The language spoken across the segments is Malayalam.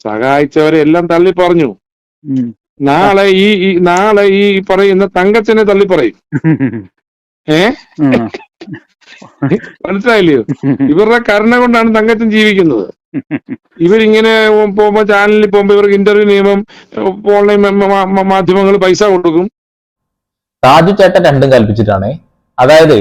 സഹായിച്ചവരെ എല്ലാം തള്ളി പറഞ്ഞു. നാളെ ഈ പറയുന്ന തങ്കച്ചനെ തള്ളി പറയും. മനസ്സിലായില്ലയോ? ഇവരുടെ കരുണ കൊണ്ടാണ് തങ്കച്ചൻ ജീവിക്കുന്നത്. ഇവരിങ്ങനെ പോകുമ്പോ, ചാനലിൽ പോകുമ്പോ ഇവർക്ക് ഇന്റർവ്യൂ നിയമം, ഓൺലൈൻ മാധ്യമങ്ങൾ പൈസ കൊടുക്കും. താജു ചേട്ടൻ രണ്ടും കൽപ്പിച്ചിട്ടാണ്. അതായത്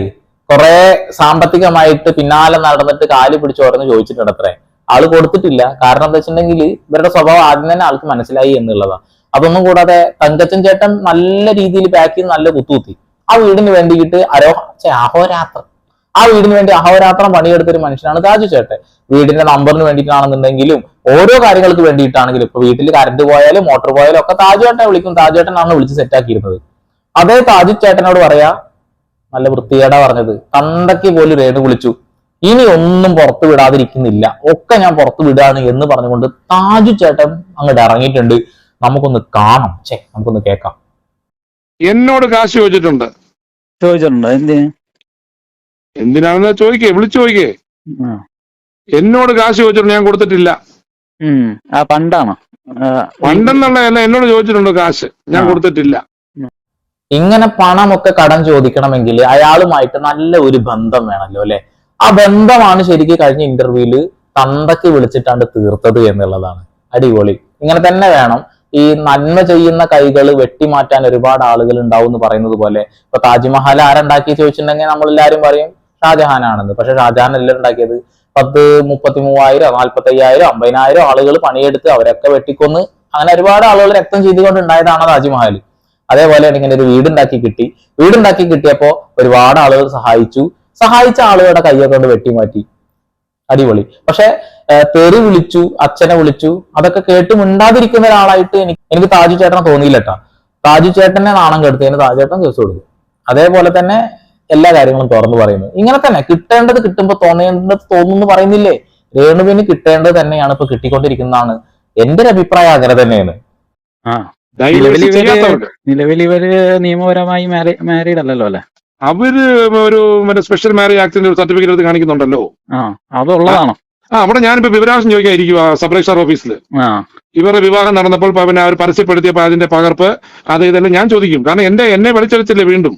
കുറെ സാമ്പത്തികമായിട്ട് പിന്നാലെ നടന്നിട്ട് കാല് പിടിച്ചോർന്ന് ചോദിച്ചിട്ടുണ്ട് അത്രേ. ആള് കൊടുത്തിട്ടില്ല. കാരണം എന്താ വെച്ചിട്ടുണ്ടെങ്കിൽ ഇവരുടെ സ്വഭാവം ആദ്യം തന്നെ ആൾക്ക് മനസ്സിലായി എന്നുള്ളതാണ്. അതൊന്നും കൂടാതെ തങ്കച്ചൻ ചേട്ടൻ നല്ല രീതിയിൽ ബാക്ക് ചെയ്ത് നല്ല കുത്തുകുത്തി ആ വീടിന് വേണ്ടിയിട്ട് അഹോരാത്രം അഹോരാത്രം പണിയെടുത്തൊരു മനുഷ്യനാണ് താജു ചേട്ടൻ. വീടിന്റെ നമ്പറിന് വേണ്ടിയിട്ടാണെന്നുണ്ടെങ്കിലും ഓരോ കാര്യങ്ങൾക്ക് വേണ്ടിയിട്ടാണെങ്കിലും, ഇപ്പൊ വീട്ടിൽ കറണ്ട് പോയാലും മോട്ടോർ പോയാലും ഒക്കെ താജു ചേട്ടനെ വിളിക്കും. താജു ചേട്ടനാണ് വിളിച്ച് സെറ്റാക്കിയിരുന്നത്. അതേ താജു ചേട്ടനോട് പറയാ, നല്ല വൃത്തികേടാ പറഞ്ഞത്, തന്തയ്ക്ക് പോലും രേണു വിളിച്ചു, ഇനി ഒന്നും പുറത്തു വിടാതിരിക്കുന്നില്ല, ഒക്കെ ഞാൻ പുറത്തു വിടാണ് എന്ന് പറഞ്ഞുകൊണ്ട് താജു ചേട്ടൻ അങ്ങോട്ട് ഇറങ്ങിയിട്ടുണ്ട്. നമുക്കൊന്ന് കാണാം, നമുക്കൊന്ന് കേൾക്കാം. എന്നോട് കാശ് ചോദിച്ചിട്ടുണ്ട്. എന്തിനാണെന്ന് വിളിച്ചു ചോദിക്കേ. എന്നോട് കാശ് ചോദിച്ചിട്ടുണ്ട്, ഞാൻ കൊടുത്തിട്ടില്ല. പണ്ടാണോ? പണ്ടെന്നുള്ളതല്ല, എന്നോട് ചോദിച്ചിട്ടുണ്ട് കാശ്, ഞാൻ കൊടുത്തിട്ടില്ല. ഇങ്ങനെ പണമൊക്കെ കടം ചോദിക്കണമെങ്കിൽ അയാളുമായിട്ട് നല്ല ഒരു ബന്ധം വേണമല്ലോ അല്ലെ? ആ ബന്ധമാണ് ശരിക്കും കഴിഞ്ഞ ഇന്റർവ്യൂവില് തന്തയ്ക്ക് വിളിച്ചിട്ടാണ് തീർത്തത് എന്നുള്ളതാണ്. അടിപൊളി. ഇങ്ങനെ തന്നെ വേണം. ഈ നന്മ ചെയ്യുന്ന കൈകൾ വെട്ടിമാറ്റാൻ ഒരുപാട് ആളുകൾ ഉണ്ടാവും എന്ന് പറയുന്നത് പോലെ, ഇപ്പൊ താജ്മഹൽ ആരുണ്ടാക്കി ചോദിച്ചിട്ടുണ്ടെങ്കിൽ നമ്മളെല്ലാരും പറയും ഷാജഹാനാണെന്ന്. പക്ഷെ ഷാജഹാൻ എല്ലാം ഉണ്ടാക്കിയത് 10, 33,000, 45,000, 50,000 ആളുകൾ പണിയെടുത്ത് അവരൊക്കെ വെട്ടിക്കൊന്ന് അങ്ങനെ ഒരുപാട് ആളുകൾ രക്തം ചെയ്തുകൊണ്ട് ഉണ്ടായതാണ് താജ്മഹൽ. അതേപോലെയാണ് ഇങ്ങനെ ഒരു വീടുണ്ടാക്കി കിട്ടി. വീടുണ്ടാക്കി കിട്ടിയപ്പോ ഒരുപാട് ആളുകൾ സഹായിച്ച ആളുകളുടെ കൈയൊക്കെ കൊണ്ട് വെട്ടിമാറ്റി. അടിപൊളി. പക്ഷെ തെറി വിളിച്ചു, അച്ഛനെ വിളിച്ചു, അതൊക്കെ കേട്ട് മിണ്ടാതിരിക്കുന്ന ഒരാളായിട്ട് എനിക്ക് താജു ചേട്ടനെ തോന്നിയില്ലട്ടാ. താജു ചേട്ടനെ നാണം കെടുത്തതിന് താജു ചേട്ടൻ കേസ് കൊടുക്കും. അതേപോലെ തന്നെ എല്ലാ കാര്യങ്ങളും തുറന്നു പറയുന്നു. ഇങ്ങനെ തന്നെ കിട്ടേണ്ടത് കിട്ടുമ്പോ തോന്നേണ്ടത് തോന്നുന്നു പറയുന്നില്ലേ? രേണുവിന് കിട്ടേണ്ടത് തന്നെയാണ് ഇപ്പൊ കിട്ടിക്കൊണ്ടിരിക്കുന്നതാണ് എന്റെ ഒരു അഭിപ്രായം. അങ്ങനെ തന്നെയാണ്. നിലവിൽ ഇവര് നിയമപരമായി മാരീഡ് അല്ലല്ലോ അല്ലെ? അവര് ഒരു സ്പെഷ്യൽ മാരേജ് ആക്ടിന്റെ ഒരു സർട്ടിഫിക്കറ്റ് എടുത്ത് കാണിക്കുന്നുണ്ടല്ലോ. അതുള്ളതാണോ? അവിടെ ഞാനിപ്പോ വിവരാവകാശം ചോദിക്കാതിരിക്കുക സബ് രജിസ്ട്രാർ ഓഫീസിൽ. ഇവരുടെ വിവാഹം നടന്നപ്പോൾ പിന്നെ അവർ പരസ്യപ്പെടുത്തിയപ്പോ അതിന്റെ പകർപ്പ് അത് ഇതെല്ലാം ഞാൻ ചോദിക്കും. കാരണം എന്നെ വലിച്ചെടുത്തില്ലേ വീണ്ടും.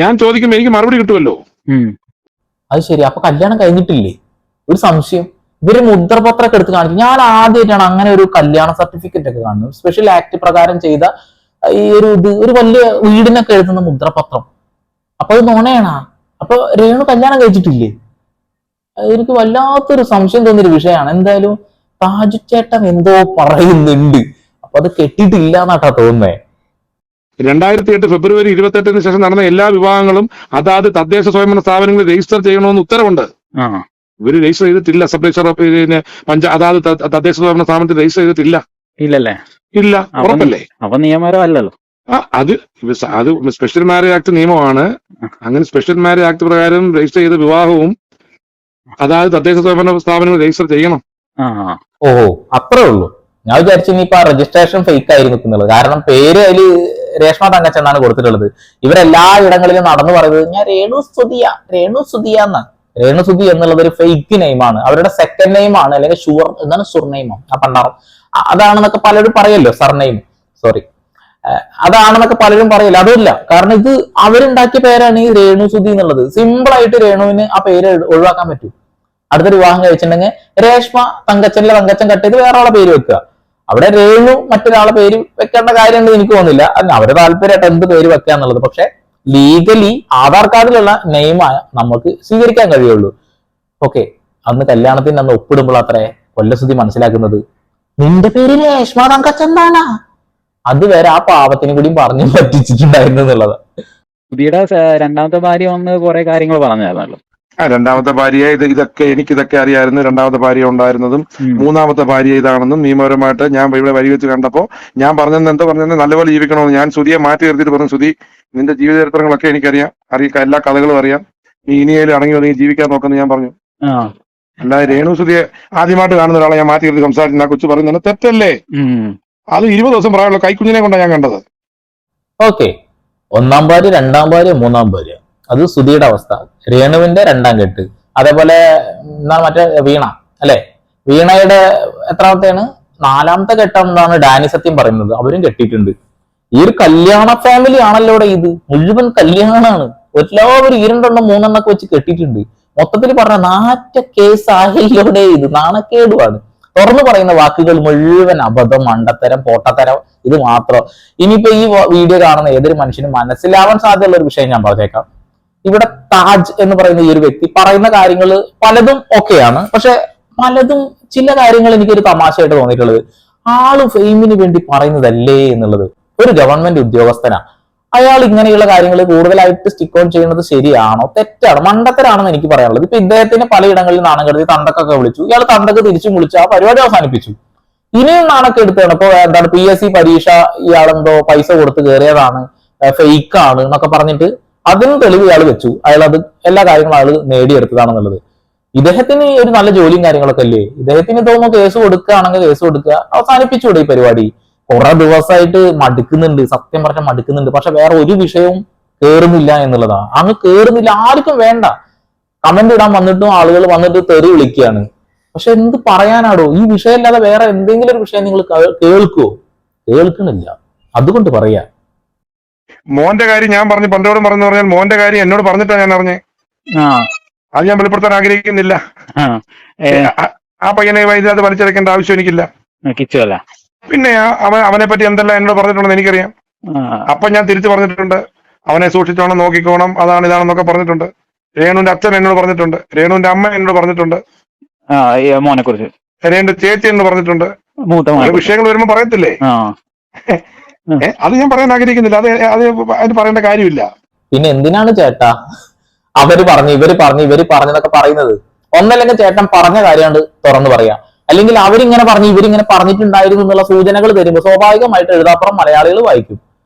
ഞാൻ ചോദിക്കുമ്പോ എനിക്ക് മറുപടി കിട്ടുമല്ലോ. അത് ശരി. അപ്പൊ കല്യാണം കഴിഞ്ഞിട്ടില്ലേ? ഒരു സംശയം. ഇവര് മുദ്രപത്രമൊക്കെ എടുത്ത് കാണിക്കും. ഞാൻ ആദ്യമായിട്ടാണ് അങ്ങനെ ഒരു കല്യാണ സർട്ടിഫിക്കറ്റ് ഒക്കെ കാണുന്നത്. സ്പെഷ്യൽ ആക്ട് പ്രകാരം ചെയ്ത ഈ ഒരു വലിയ വീടിനൊക്കെ എഴുതുന്ന മുദ്രപത്രം. അപ്പൊ അത് നോണയാണാ? അപ്പൊ രേണു കല്യാണം കഴിച്ചിട്ടില്ലേ? എനിക്ക് വല്ലാത്തൊരു സംശയം തോന്നിയൊരു വിഷയമാണ്. എന്തായാലും താജു ചേട്ടൻ എന്തോ പറയുന്നുണ്ട്. അപ്പൊ അത് കെട്ടിയിട്ടില്ല എന്നാട്ടാ തോന്നുന്നേ. 2008 ഫെബ്രുവരി 28 ശേഷം നടന്ന എല്ലാ വിവാഹങ്ങളും അതാത് തദ്ദേശ സ്വയംഭരണ സ്ഥാപനങ്ങളിൽ രജിസ്റ്റർ ചെയ്യണമെന്ന് ഉത്തരവുണ്ട്. ഇവര് രജിസ്റ്റർ ചെയ്തിട്ടില്ല. സബ് രജിസ്ട്രാർ അതാത് തദ്ദേശ സ്വയംഭരണ സ്ഥാപനത്തിൽ രജിസ്റ്റർ ചെയ്തിട്ടില്ല. ഇല്ല. ഉറപ്പല്ലേ? അപ്പൊ നിയമപരമല്ലല്ലോ. അത് സ്പെഷ്യൽ മാരേജ് ആക്ട് നിയമമാണ്. അങ്ങനെ സ്പെഷ്യൽ മാരേജ് ആക്ട് പ്രകാരം രജിസ്റ്റർ ചെയ്ത വിവാഹവും അതായത് തദ്ദേശ സ്വയംഭരണ സ്ഥാപനങ്ങൾ രജിസ്റ്റർ ചെയ്യണം. ഓഹോ, അത്രേ ഉള്ളൂ. ഞാൻ വിചാരിച്ചു ഇനിയിപ്പോ രജിസ്ട്രേഷൻ ഫേക്ക് ആയിരുന്നു എന്നുള്ളത്. കാരണം പേര് അതില് രേഷ്മ തങ്കച്ചൻ എന്നാണ് കൊടുത്തിട്ടുള്ളത്. ഇവരെല്ലാ ഇടങ്ങളിലും നടന്നു പറയുന്നത് ഞാൻ രേണു സുധിയ എന്നാണ്. രേണു സുധി എന്നുള്ളത് ഒരു ഫേക്ക് നെയിമാണ്. അവരുടെ സെക്കൻഡ് നെയിം ആണ്, അല്ലെങ്കിൽ സുർനെയിമോ ആ പണ്ടാറും അതാണെന്നൊക്കെ പലരും പറയല്ലോ. സർനെയിം അതാണെന്നൊക്കെ പലരും പറയില്ല. അതുമില്ല. കാരണം ഇത് അവരുണ്ടാക്കിയ പേരാണ് ഈ രേണു സുധി എന്നുള്ളത്. സിമ്പിൾ ആയിട്ട് രേണുവിന് ആ പേര് ഒഴിവാക്കാൻ പറ്റും. അടുത്തൊരു വിവാഹം കഴിച്ചിട്ടുണ്ടെങ്കിൽ രേഷ്മ തങ്കച്ചൻ കട്ട് ചെയ്ത് വേറെ ആളെ പേര് വെക്കുക. അവിടെ രേണു മറ്റൊരാളെ പേര് വെക്കേണ്ട കാര്യമുണ്ടെന്ന് എനിക്ക് തോന്നുന്നില്ല. അവരുടെ താല്പര്യമായിട്ട് എന്ത് പേര് വെക്കുക എന്നുള്ളത്. പക്ഷെ ലീഗലി ആധാർ കാർഡിലുള്ള നെയിമായ നമുക്ക് സ്വീകരിക്കാൻ കഴിയുള്ളൂ. ഓക്കെ, അന്ന് കല്യാണത്തിന് അന്ന് ഒപ്പിടുമ്പോൾ അത്രേ കൊല്ലസുധി മനസ്സിലാക്കുന്നത് നിന്റെ പേര് രേഷ്മ തങ്കച്ചൻ എന്നാണ്. അതുവരെ ആ പാവത്തിന് കൂടിയും പറഞ്ഞു പറ്റിച്ചിട്ടുണ്ടായിരുന്നു എന്നുള്ളത്. സുധിയുടെ രണ്ടാമത്തെ ഭാര്യ വന്ന് കുറെ കാര്യങ്ങൾ പറഞ്ഞായിരുന്നല്ലോ. രണ്ടാമത്തെ ഭാര്യ എനിക്കിതൊക്കെ അറിയായിരുന്നു. രണ്ടാമത്തെ ഭാര്യ ഉണ്ടായിരുന്നതും മൂന്നാമത്തെ ഭാര്യ ഇതാണെന്നും നിയമപരമായിട്ട് ഞാൻ ഇവിടെ വരി വെച്ച് കണ്ടപ്പോ ഞാൻ എന്താ പറഞ്ഞത്, നല്ലപോലെ ജീവിക്കണമെന്ന്. ഞാൻ സുധിയെ മാറ്റി നിർത്തിയിട്ട് പറഞ്ഞു, സുധി നിന്റെ ജീവിത ചരിത്രങ്ങളൊക്കെ എനിക്കറിയാം, എല്ലാ കഥകളും അറിയാം, നീ ഇനിയേലും അടങ്ങി ഒതുങ്ങി ജീവിക്കാൻ നോക്കുന്നു ഞാൻ പറഞ്ഞു. അല്ലാതെ രേണു സുധിയെ ആദ്യമായിട്ട് കാണുന്ന ഒരാളെ ഞാൻ മാറ്റി നിർത്തി സംസാരിക്കുന്ന ആ കൊച്ചു പറയുന്നത് തെറ്റല്ലേ? അത് 20 ദിവസം പ്രായമുള്ള കൈക്കുഞ്ഞിനെ കൊണ്ടാണ് ഞാൻ കണ്ടത്. ഓക്കെ, ഒന്നാം ഭാര്യ, രണ്ടാം ഭാര്യ, മൂന്നാം ഭാര്യ, അത് സുധിയുടെ അവസ്ഥ. രേണുവിന്റെ രണ്ടാം കെട്ട്. അതേപോലെ മറ്റേ വീണ അല്ലെ? വീണയുടെ എത്രാമത്തെയാണ്? നാലാമത്തെ ഘട്ടം എന്താണ് ഡാനി സത്യം പറയുന്നത്, അവരും കെട്ടിയിട്ടുണ്ട്. ഈ ഒരു കല്യാണ ഫാമിലി ആണല്ലോ ഇത്, മുഴുവൻ കല്യാണമാണ്. എല്ലാവരും 2 3 വെച്ച് കെട്ടിയിട്ടുണ്ട്. മൊത്തത്തിൽ പറഞ്ഞ നാറ്റ കേസ് ആയല്ലോടെ, ഇത് നാണക്കേടുമാണ്. തുറന്നു പറയുന്ന വാക്കുകൾ മുഴുവൻ അബദ്ധം, മണ്ടത്തരം, പൊട്ടത്തരം, ഇത് മാത്രം. ഇനിയിപ്പോ ഈ വീഡിയോ കാണുന്ന ഏതൊരു മനുഷ്യനും മനസ്സിലാവാൻ സാധ്യതയുള്ള ഒരു വിഷയം ഞാൻ പറഞ്ഞേക്കാം. ഇവിടെ താജ് എന്ന് പറയുന്ന ഈ ഒരു വ്യക്തി പറയുന്ന കാര്യങ്ങൾ പലതും ഓക്കെയാണ്, പക്ഷെ പലതും ചില കാര്യങ്ങൾ എനിക്കൊരു തമാശയായിട്ട് തോന്നിയിട്ടുള്ളത്, ആള് ഫെയിമിന് വേണ്ടി പറയുന്നതല്ലേ എന്നുള്ളത്. ഒരു ഗവൺമെന്റ് ഉദ്യോഗസ്ഥനാണ്, അയാൾ ഇങ്ങനെയുള്ള കാര്യങ്ങൾ കൂടുതലായിട്ട് സ്റ്റിക്ക് ഓൺ ചെയ്യുന്നത് ശരിയാണോ തെറ്റാണോ മണ്ടത്തരാണെന്ന് എനിക്ക് പറയാനുള്ളത്. ഇപ്പൊ ഇദ്ദേഹത്തിന് പലയിടങ്ങളിൽ നാണം കെടുത്തി തന്തക്കൊക്കെ വിളിച്ചു, ഇയാൾ തന്തക്ക് തിരിച്ചും വിളിച്ചു, ആ പരിപാടി അവസാനിപ്പിച്ചു. ഇനിയും നാണൊക്കെ എടുത്താണ്. ഇപ്പൊ എന്താണ് PSC പരീക്ഷ ഇയാളെന്തോ പൈസ കൊടുത്ത് കയറിയതാണ്, ഫേക്ക് ആണ് എന്നൊക്കെ പറഞ്ഞിട്ട് അതിന് തെളിവ് ഇയാൾ വെച്ചു. അയാൾ അത് എല്ലാ കാര്യങ്ങളും അയാൾ നേടിയെടുത്തതാണെന്നുള്ളത്. ഇദ്ദേഹത്തിന് ഒരു നല്ല ജോലിയും കാര്യങ്ങളൊക്കെ അല്ലേ, ഇദ്ദേഹത്തിന് തോന്നുന്നു കേസ് കൊടുക്കുകയാണെങ്കിൽ കേസ് കൊടുക്കുക, അവസാനിപ്പിച്ചുകൂടെ ഈ പരിപാടി. കുറെ ദിവസമായിട്ട് മടുക്കുന്നുണ്ട്, സത്യം പറഞ്ഞാൽ മടുക്കുന്നുണ്ട്. പക്ഷെ വേറെ ഒരു വിഷയവും കേറുന്നില്ല എന്നുള്ളതാണ്. അങ്ങ് കേറുന്നില്ല, ആർക്കും വേണ്ട. കമന്റ് ഇടാൻ വന്നിട്ടും ആളുകൾ വന്നിട്ട് തെറി വിളിക്കുകയാണ്. പക്ഷെ എന്ത് പറയാനാടോ, ഈ വിഷയം അല്ലാതെ വേറെ എന്തെങ്കിലും ഒരു വിഷയം നിങ്ങൾ കേൾക്കുവോ? കേൾക്കണില്ല. അതുകൊണ്ട് പറയാ, മോന്റെ കാര്യം ഞാൻ പറഞ്ഞു, പണ്ടോടും പറഞ്ഞു പറഞ്ഞാൽ മോന്റെ കാര്യം എന്നോട് പറഞ്ഞിട്ടാണ് ഞാൻ അറിഞ്ഞേ. അത് ഞാൻ വെളിപ്പെടുത്താൻ ആഗ്രഹിക്കുന്നില്ല. ആ പയ്യനെ വൈദ്യുതി വലിച്ചെടുക്കേണ്ട ആവശ്യം എനിക്കില്ല. പിന്നെ അവനെ പറ്റി എന്തെല്ലാം എന്നോട് പറഞ്ഞിട്ടുണ്ടെന്ന് എനിക്കറിയാം. അപ്പൊ ഞാൻ തിരിച്ചു പറഞ്ഞിട്ടുണ്ട്, അവനെ സൂക്ഷിച്ചോണം, നോക്കിക്കോണം, അതാണ് ഇതാണെന്നൊക്കെ പറഞ്ഞിട്ടുണ്ട്. രേണുവിന്റെ അച്ഛൻ എന്നോട് പറഞ്ഞിട്ടുണ്ട്, രേണുവിന്റെ അമ്മ എന്നോട് പറഞ്ഞിട്ടുണ്ട്, മോനെ കുറിച്ച് രേണുവിന്റെ ചേച്ചി എന്നോട് പറഞ്ഞിട്ടുണ്ട്. വിഷയങ്ങൾ വരുമ്പോ പറയത്തില്ലേ? അത് ഞാൻ പറയാൻ ആഗ്രഹിക്കുന്നില്ല, അതിന് പറയേണ്ട കാര്യമില്ല. പിന്നെ എന്തിനാണ് ചേട്ടാ അവര് പറഞ്ഞു ഇവര് പറഞ്ഞതൊക്കെ പറയുന്നത്? ഒന്നല്ലെങ്കിൽ ചേട്ടൻ പറഞ്ഞ കാര്യമാണ് തുറന്നു പറയാ, അല്ലെങ്കിൽ അവരിങ്ങനെ പറഞ്ഞു ഇവരിങ്ങനെ പറഞ്ഞിട്ടുണ്ടായിരുന്നു എന്നുള്ള സൂചനകൾ തരുമ്പോൾ സ്വാഭാവികമായിട്ട് എഴുതാപ്പുറം മലയാളികൾ വായിക്കും.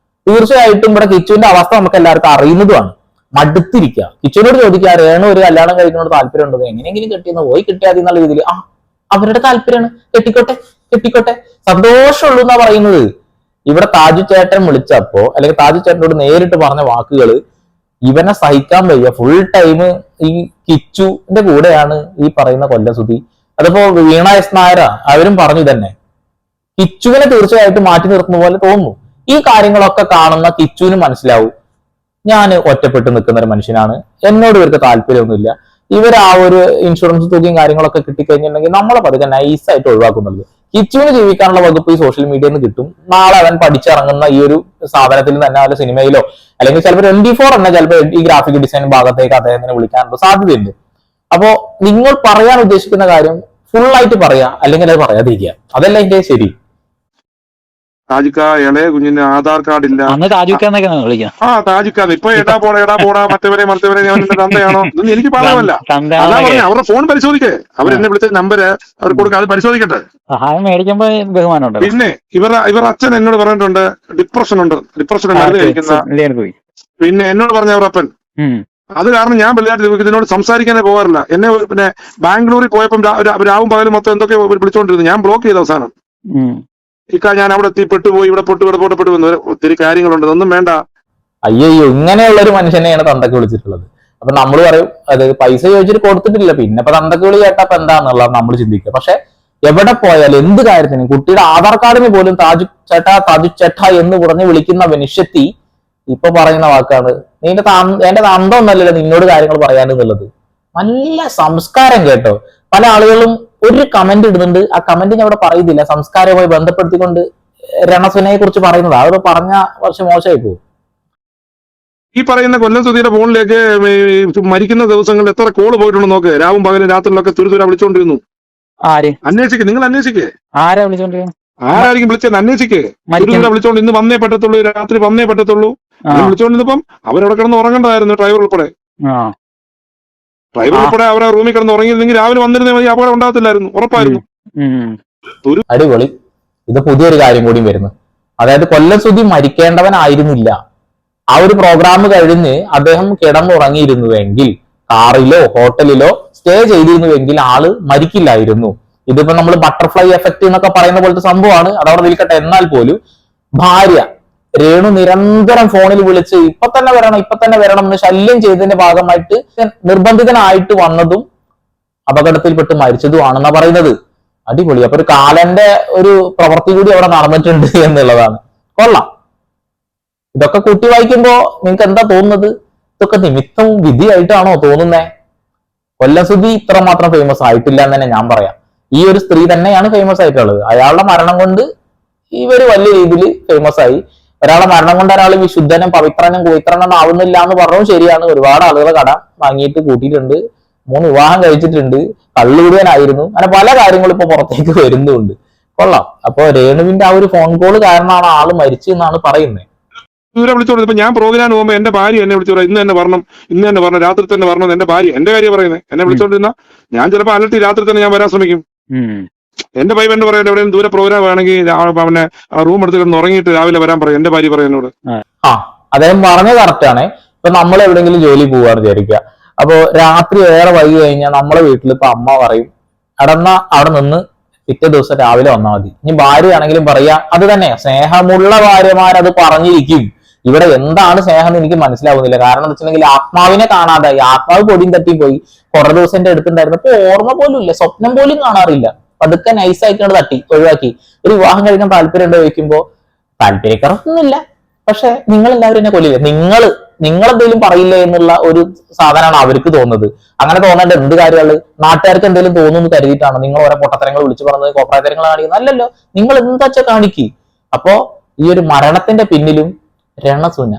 തീർച്ചയായിട്ടും ഇവിടെ കിച്ചുവിന്റെ അവസ്ഥ നമുക്ക് എല്ലാവർക്കും അറിയുന്നതുമാണ്. മടുത്തിരിക്കുക. കിച്ചുവിനോട് ചോദിക്കുക, രേണു ഒരു കല്യാണം കഴിക്കുന്നോട് താല്പര്യം ഉണ്ടോ, എങ്ങനെയെങ്കിലും കെട്ടിയെന്ന് പോയി കിട്ടിയാൽ എന്നുള്ള രീതിയിൽ അവരുടെ താല്പര്യമാണ്, കെട്ടിക്കോട്ടെ സന്തോഷമുള്ളൂ എന്നാ പറയുന്നത്. ഇവിടെ താജു ചേട്ടൻ വിളിച്ചപ്പോ അല്ലെങ്കിൽ താജു ചേട്ടനോട് നേരിട്ട് പറഞ്ഞ വാക്കുകൾ ഇവനെ സഹിക്കാൻ വയ്യ. ഫുൾ ടൈം ഈ കിച്ചുവിന്റെ കൂടെയാണ് ഈ പറയുന്ന കൊല്ലസുതി. അതിപ്പോ വീണ എസ് നായര അവരും പറഞ്ഞു തന്നെ, കിച്ചുവിനെ തീർച്ചയായിട്ടും മാറ്റി നിർത്തുന്ന പോലെ തോന്നുന്നു. ഈ കാര്യങ്ങളൊക്കെ കാണുന്ന കിച്ചുവിന് മനസ്സിലാവും, ഞാൻ ഒറ്റപ്പെട്ട് നിൽക്കുന്ന ഒരു മനുഷ്യനാണ്, എന്നോട് ഇവർക്ക് താല്പര്യമൊന്നുമില്ല. ഇവർ ആ ഒരു ഇൻഷുറൻസ് തുകയും കാര്യങ്ങളൊക്കെ കിട്ടിക്കഴിഞ്ഞിട്ടുണ്ടെങ്കിൽ നമ്മളെ പതുക്കെ നൈസായിട്ട് ഒഴിവാക്കുന്നുള്ളത്. കിച്ചുവിന് ജീവിക്കാനുള്ള വകുപ്പ് ഈ സോഷ്യൽ മീഡിയയിൽ നിന്ന് കിട്ടും. നാളെ അവൻ പഠിച്ചിറങ്ങുന്ന ഈ ഒരു സാധനത്തിൽ തന്നെ വല്ല സിനിമയിലോ അല്ലെങ്കിൽ ചിലപ്പോൾ 24 തന്നെ ചിലപ്പോൾ ഈ ഗ്രാഫിക് ഡിസൈൻ ഭാഗത്തേക്ക് അദ്ദേഹത്തിനെ വിളിക്കാനുള്ള സാധ്യതയുണ്ട്. അപ്പോ നിങ്ങൾ പറയാൻ ഉദ്ദേശിക്കുന്ന കാര്യം ഫുൾ ആയിട്ട് പറയാ, അല്ലെങ്കിൽ അത് പറയാതിരിക്കുക, അതല്ല ഇതിന്റെ ശരി. താജുക്ക ഇളയ കുഞ്ഞിന് ആധാർ കാർഡ് ഇല്ല. താജുക്ക ഇപ്പൊ എടാ പോടാ മറ്റവരെ തന്തയാണോ ഇതൊന്നും എനിക്ക് പറയാമല്ല. അതാ പറഞ്ഞ അവരുടെ ഫോൺ പരിശോധിക്കേ, അവരെന്നെ വിളിച്ച നമ്പര് അവർ കൊടുക്കുക, അത് പരിശോധിക്കട്ടെ. പിന്നെ ഇവർ അച്ഛൻ എന്നോട് പറഞ്ഞിട്ടുണ്ട് ഡിപ്രഷൻ മരുന്ന് കഴിക്കുന്ന. പിന്നെ എന്നോട് പറഞ്ഞ അവരപ്പൻ, അത് കാരണം ഞാൻ വലുതായിട്ട് ഇതിനോട് സംസാരിക്കാനേ പോകാറില്ല. എന്നെ പിന്നെ ബാംഗ്ലൂരിൽ പോയപ്പം രാവും പകലും മൊത്തം എന്തൊക്കെ വിളിച്ചോണ്ടിരുന്നു, ഞാൻ ബ്ലോക്ക് ചെയ്ത അവസാനം. ഞാൻ അവിടെ എത്തി പെട്ടുപോയി, ഇവിടെ പൊട്ടപ്പെട്ടു വന്നു, ഒത്തിരി കാര്യങ്ങളുണ്ട്, ഒന്നും വേണ്ട. അയ്യോ, ഇങ്ങനെയുള്ള ഒരു മനുഷ്യനെയാണ് തന്തക്ക് വിളിച്ചിട്ടുള്ളത്. അപ്പൊ നമ്മൾ പറയും അത് പൈസ ചോദിച്ചിട്ട് കൊടുത്തിട്ടില്ല, പിന്നെ ഇപ്പൊ തന്തക്ക് വിളി കേട്ടപ്പോ എന്താന്നുള്ളത് നമ്മൾ ചിന്തിക്കുക. പക്ഷെ എവിടെ പോയാലും എന്ത് കാര്യത്തിനും കുട്ടിയുടെ ആധാർ കാർഡിന് പോലും താജു ചേട്ടാ എന്ന് പറഞ്ഞ് വിളിക്കുന്ന മനുഷ്യത്തി ഇപ്പൊ പറയുന്ന വാക്കാണ്, എന്റെ തന്തമൊന്നല്ലല്ലോ നിന്നോട് കാര്യങ്ങൾ പറയാനെന്നുള്ളത്. നല്ല സംസ്കാരം കേട്ടോ. പല ആളുകളും ഒരു കമന്റ് ഇടുന്നുണ്ട്, ആ കമന്റ് ഞാൻ ഇവിടെ പറയുന്നില്ല, സംസ്കാരവുമായി ബന്ധപ്പെടുത്തിക്കൊണ്ട് രണസുനയെ കുറിച്ച് പറയുന്നത്, അത് പറഞ്ഞ കുറച്ച് മോശമായി പോകും. ഈ പറയുന്ന കൊല്ലം സുധിയുടെ ഫോണിലേക്ക് മരിക്കുന്ന ദിവസങ്ങളിൽ എത്ര കോള് പോയിട്ടുണ്ടെന്ന് നോക്ക്. രാവും പകലും രാത്രിയിലൊക്കെ തുരുതുര വിളിച്ചോണ്ടിരുന്നു. അന്വേഷിക്ക്, നിങ്ങൾ അന്വേഷിക്കേ, ആരായിരിക്കും വിളിച്ചത് അന്വേഷിക്ക്. തുരുതുര വിളിച്ചോണ്ട് ഇന്ന് വന്നേ പറ്റത്തുള്ളൂ, രാത്രി വന്നേ പറ്റത്തുള്ളൂ വിളിച്ചോണ്ടിരുന്നപ്പം അവരവിടെ കിടന്ന് ഉറങ്ങേണ്ടതായിരുന്നു, ഡ്രൈവർ ഉൾപ്പെടെ. അവരെ റൂമിൽ കിടന്ന് ഉറങ്ങിയിരുന്നെങ്കിൽ രാവിലെ വന്നിരുന്നേ മതി, അപകടം ഉണ്ടാകത്തില്ലായിരുന്നു, ഉറപ്പായിരുന്നു. അടിപൊളി. ഇത് പുതിയൊരു കാര്യം കൂടി വരുന്നു. അതായത് കൊല്ലസുധി മരിക്കേണ്ടവനായിരുന്നില്ല. ആ ഒരു പ്രോഗ്രാം കഴിഞ്ഞ് അദ്ദേഹം കിടന്നുറങ്ങിയിരുന്നുവെങ്കിൽ, കാറിലോ ഹോട്ടലിലോ സ്റ്റേ ചെയ്തിരുന്നുവെങ്കിൽ ആള് മരിക്കില്ലായിരുന്നു. ഇതിപ്പോ നമ്മൾ ബട്ടർഫ്ലൈ എഫക്ട് എന്നൊക്കെ പറയുന്ന പോലത്തെ സംഭവമാണ്, അതവിടെ നിൽക്കട്ടെ. എന്നാൽ പോലും ഭാര്യ രേണു നിരന്തരം ഫോണിൽ വിളിച്ച് ഇപ്പൊ തന്നെ വരണം എന്ന് ശല്യം ചെയ്തതിന്റെ ഭാഗമായിട്ട് നിർബന്ധിതനായിട്ട് വന്നതും അപകടത്തിൽപ്പെട്ട് മരിച്ചതുമാണെന്നാ പറയുന്നത്. അടിപൊളി. അപ്പൊ ഒരു കാലന്റെ ഒരു പ്രവൃത്തി കൂടി അവിടെ നടന്നിട്ടുണ്ട് എന്നുള്ളതാണ്. കൊള്ളാം. ഇതൊക്കെ കൂട്ടി വായിക്കുമ്പോ നിങ്ങൾക്ക് എന്താ തോന്നുന്നത്? ഇതൊക്കെ നിമിത്തവും വിധിയായിട്ടാണോ തോന്നുന്നേ? കൊല്ലം സുധി ഇത്രമാത്രം ഫേമസ് ആയിട്ടില്ല എന്ന് തന്നെ ഞാൻ പറയാം. ഈ ഒരു സ്ത്രീ തന്നെയാണ് ഫേമസ് ആയിട്ടുള്ളത്. അയാളുടെ മരണം കൊണ്ട് ഇവര് വലിയ രീതിയിൽ ഫേമസ് ആയി. ഒരാളെ മരണം കൊണ്ട് ഒരാൾ വിശുദ്ധനും പവിത്രനും പവിത്രനും ആവുന്നില്ല എന്ന് പറഞ്ഞതും ശരിയാണ്. ഒരുപാട് ആളുകൾ കട വാങ്ങിയിട്ട് കൂട്ടിയിട്ടുണ്ട്, 3 വിവാഹം കഴിച്ചിട്ടുണ്ട്, കള്ളുകൂടിയനായിരുന്നു, അങ്ങനെ പല കാര്യങ്ങളും ഇപ്പൊ പുറത്തേക്ക് വരുന്നുണ്ട്. കൊള്ളാം. അപ്പൊ രേണുവിന്റെ ആ ഒരു ഫോൺ കോൾ കാരണമാണ് ആള് മരിച്ചു എന്നാണ് പറയുന്നത്. ദൂരെ വിളിച്ചോളൂ. ഇപ്പൊ ഞാൻ പ്രോഗ്രാം പോകുമ്പോൾ എന്റെ ഭാര്യ എന്നെ വിളിച്ചോളൂ, ഇന്ന് തന്നെ വരണം, രാത്രി തന്നെ വരണം. എന്റെ ഭാര്യ എന്റെ കാര്യം പറയുന്നത്. എന്നെ വിളിച്ചോണ്ടിരുന്ന ഞാൻ ചിലപ്പോൾ അലട്ടി രാത്രി തന്നെ ഞാൻ വരാൻ ശ്രമിക്കും. എന്റെ ഭാര്യ എന്ന് പറയുന്നത് എവിടെയും ദൂരെ പ്രോഗ്രാം വേണമെങ്കിൽ പിന്നെ റൂം എടുത്ത് കിടന്ന് ഉറങ്ങിയിട്ട് രാവിലെ വരാൻ പറയും എന്റെ ഭാര്യ പറയുന്നോട്. അദ്ദേഹം പറഞ്ഞത് കറക്റ്റാണ്. ഇപ്പൊ നമ്മൾ എവിടെയെങ്കിലും ജോലി പോവാന്ന് വിചാരിക്കുക. അപ്പൊ രാത്രി ഏറെ വൈകി കഴിഞ്ഞാൽ നമ്മളെ വീട്ടിൽ ഇപ്പൊ അമ്മ പറയും അടന്ന അവിടെ നിന്ന് പിറ്റേ ദിവസം രാവിലെ വന്നാൽ മതി. ഇനി ഭാര്യയാണെങ്കിലും പറയാ അത് തന്നെ. സ്നേഹമുള്ള ഭാര്യമാരത് പറഞ്ഞിരിക്കും. ഇവിടെ എന്താണ് സ്നേഹം എന്ന് എനിക്ക് മനസ്സിലാവുന്നില്ല. കാരണം എന്താ വെച്ചിട്ടുണ്ടെങ്കിൽ ആത്മാവിനെ കാണാതായി, ആത്മാവ് പൊടിയും തട്ടിപ്പോയി. കുറെ ദിവസം എന്റെ അടുത്തുണ്ടായിരുന്നു, ഇപ്പൊ ഓർമ്മ പോലും ഇല്ല, സ്വപ്നം പോലും കാണാറില്ല. പതുക്കെ നൈസായിട്ടാണ് തട്ടി ഒഴിവാക്കി. ഒരു വിവാഹം കഴിക്കാൻ താല്പര്യം ഉണ്ടോ ചോദിക്കുമ്പോ താല്പര്യക്കുറവൊന്നുമില്ല, പക്ഷെ നിങ്ങൾ എല്ലാവരും എന്നെ കൊല്ലില്ല, നിങ്ങൾ എന്തെങ്കിലും പറയില്ലേ എന്നുള്ള ഒരു സാധനമാണ് അവർക്ക് തോന്നുന്നത്. അങ്ങനെ തോന്നേണ്ട എന്ത് കാര്യമാണ്? നാട്ടുകാർക്ക് എന്തെങ്കിലും തോന്നുന്നു കരുതിയിട്ടാണ് നിങ്ങൾ ഓരോ പൊട്ടത്തരങ്ങൾ വിളിച്ചു പറഞ്ഞത്, കോപ്രായത്തരങ്ങൾ കാണിക്കുന്നത്? അല്ലല്ലോ, നിങ്ങൾ എന്താ വെച്ചാൽ കാണിക്ക്. അപ്പോ ഈ ഒരു മരണത്തിന്റെ പിന്നിലും രണസൂന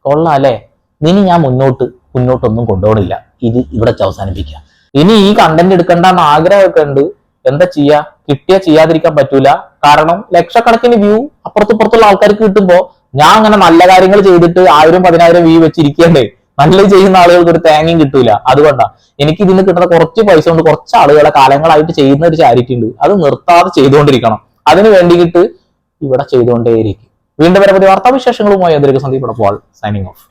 കൊള്ളാം അല്ലെ. ഇനി ഞാൻ മുന്നോട്ടൊന്നും കൊണ്ടുപോകണില്ല, ഇത് ഇവിടെ അവസാനിപ്പിക്കുക. ഇനി ഈ കണ്ടന്റ് എടുക്കേണ്ടെന്ന് ആഗ്രഹമൊക്കെ ഉണ്ട്. എന്താ ചെയ്യാ? കിട്ടിയാ ചെയ്യാതിരിക്കാൻ പറ്റൂല. കാരണം ലക്ഷക്കണക്കിന് വ്യൂ അപ്പുറത്തുള്ള ആൾക്കാർക്ക് കിട്ടുമ്പോ ഞാൻ അങ്ങനെ നല്ല കാര്യങ്ങൾ ചെയ്തിട്ട് 1000-10,000 വ്യൂ വെച്ചിരിക്കണ്ടേ? നല്ലത് ചെയ്യുന്ന ആളുകൾക്ക് ഒരു തേങ്ങയും കിട്ടൂല. അതുകൊണ്ടാ എനിക്ക് ഇതിന് കിട്ടുന്ന കുറച്ച് പൈസ കൊണ്ട് കുറച്ച് ആളുകളെ കാലങ്ങളായിട്ട് ചെയ്യുന്ന ഒരു ചാരിറ്റി ഉണ്ട്, അത് നിർത്താതെ ചെയ്തുകൊണ്ടിരിക്കണം. അതിന് വേണ്ടിയിട്ട് ഇവിടെ ചെയ്തുകൊണ്ടേയിരിക്കും. വീണ്ടും വരെ പുതിയ വാർത്താവിശേഷങ്ങളുമായി അതിലേക്ക് സന്ദീപ് പോൾ സൈനിങ് ഓഫ്.